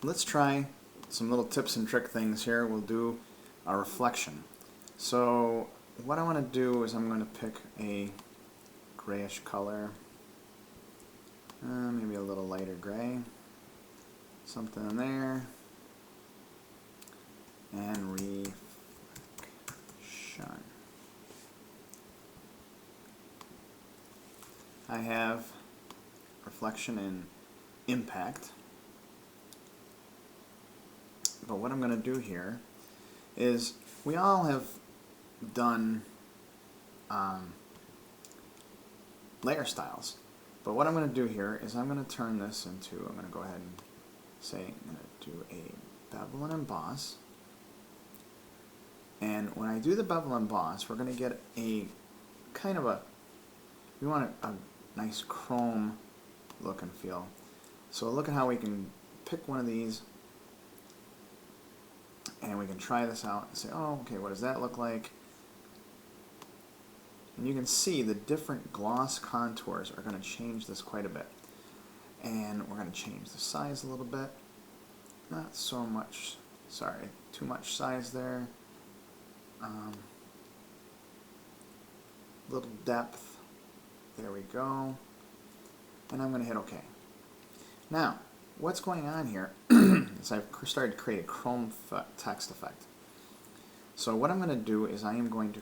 let's try some little tips and trick things here. We'll do a reflection. So what I want to do is I'm going to pick a grayish color, maybe a little lighter gray, something in there, and reflection. I have reflection and impact. But what I'm going to do here is, we all have done layer styles. But what I'm going to do here is I'm going to turn this into, I'm going to go ahead and say I'm going to do a bevel and emboss. And when I do the bevel and emboss, we're going to get a kind of we want a nice chrome look and feel. So look at how we can pick one of these and we can try this out and say, oh, okay, what does that look like? And you can see the different gloss contours are going to change this quite a bit. And we're going to change the size a little bit. Not so much, sorry, too much size there. Little depth. There we go. And I'm going to hit OK. Now, what's going on here is I've started to create a chrome text effect. So what I'm going to do is I am going to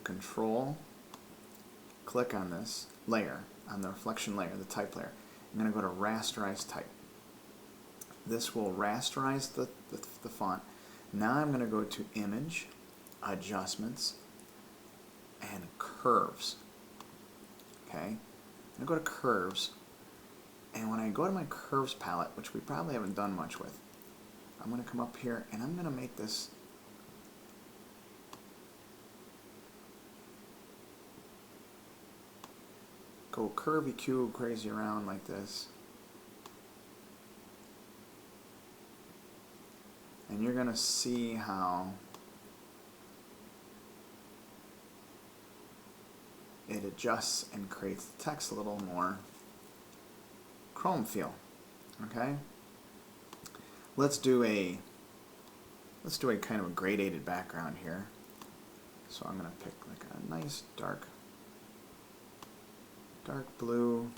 click on this layer, on the reflection layer, the type layer. I'm going to go to rasterize type. This will rasterize the font. Now I'm going to go to image, adjustments, and curves. Okay, I'm going to go to curves, and when I go to my curves palette, which we probably haven't done much with, I'm going to come up here and I'm going to make this go curvy Q crazy around like this. And you're going to see how it adjusts and creates the text a little more chrome feel. Okay? Let's do a kind of a gradated background here. So I'm going to pick like a nice dark blue,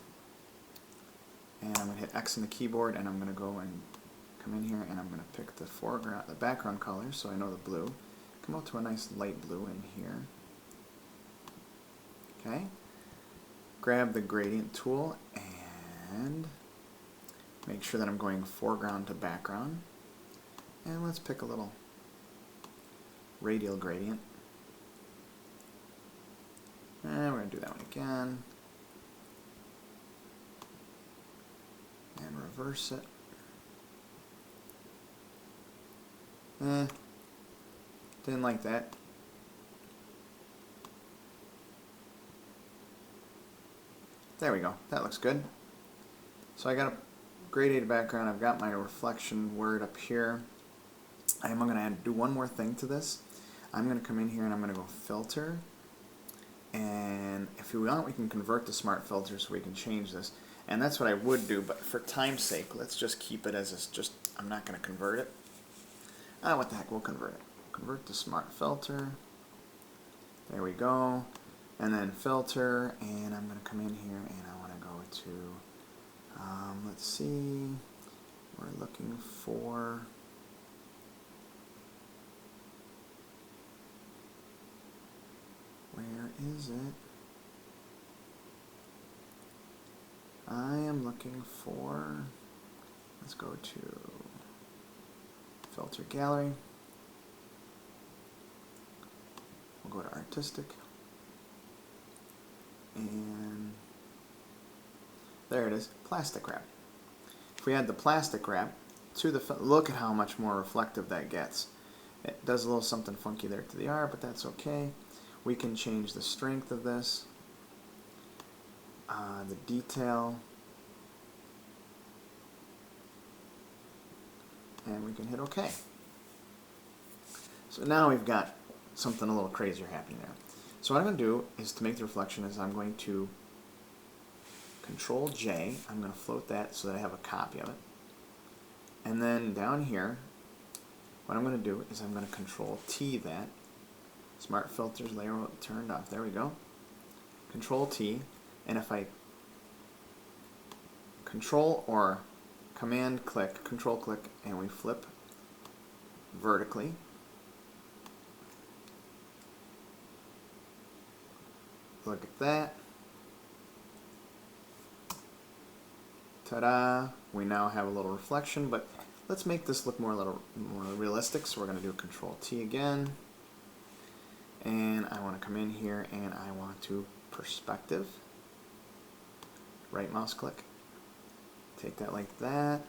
and I'm going to hit X on the keyboard, and I'm going to go and come in here and I'm going to pick the background color, so I know the blue. Come up to a nice light blue in here. Okay. Grab the gradient tool and make sure that I'm going foreground to background. And let's pick a little radial gradient. And we're going to do that one again. And reverse it. Didn't like that. There we go. That looks good. So I got a gradated background. I've got my reflection word up here. I'm going to do one more thing to this. I'm going to come in here and I'm going to go filter. And if you want, we can convert to smart filter so we can change this. And that's what I would do, but for time's sake, let's just keep it as I'm not going to convert it. What the heck, we'll convert it. Convert to smart filter. There we go. And then filter, and I'm going to come in here and I want to go to, let's see, we're looking for, where is it? I am looking for, let's go to filter gallery. We'll go to artistic. And there it is, plastic wrap. If we add the plastic wrap to look at how much more reflective that gets. It does a little something funky there to the R, but that's okay. We can change the strength of this, the detail, and we can hit OK. So now we've got something a little crazier happening there. So what I'm going to do is, to make the reflection, is I'm going to Control J. I'm going to float that so that I have a copy of it. And then down here, what I'm going to do is I'm going to Control T that. Smart filters layer turned off. There we go. Control T, and if I Control or Command click, Control click, and we flip vertically, look at that. Ta-da! We now have a little reflection, but let's make this look a little more realistic. So we're going to do Control T again, and I want to come in here and I want to perspective. Right mouse click, take that like that,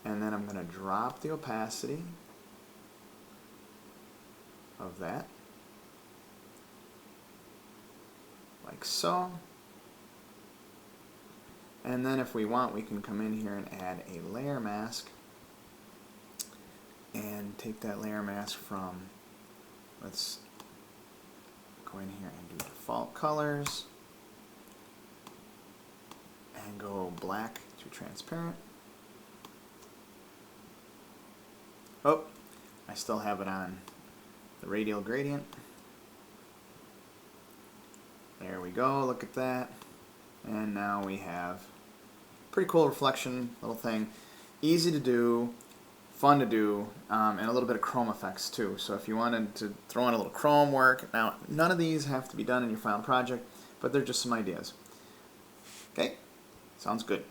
and then I'm going to drop the opacity of that, like so. And then if we want, we can come in here and add a layer mask and take that layer mask from, let's go in here and do default colors and go black to transparent. Oh, I still have it on the radial gradient. There we go, look at that. And now we have pretty cool reflection little thing. Easy to do, fun to do, and a little bit of chrome effects too. So if you wanted to throw in a little chrome work, now none of these have to be done in your final project, but they're just some ideas. Okay, sounds good.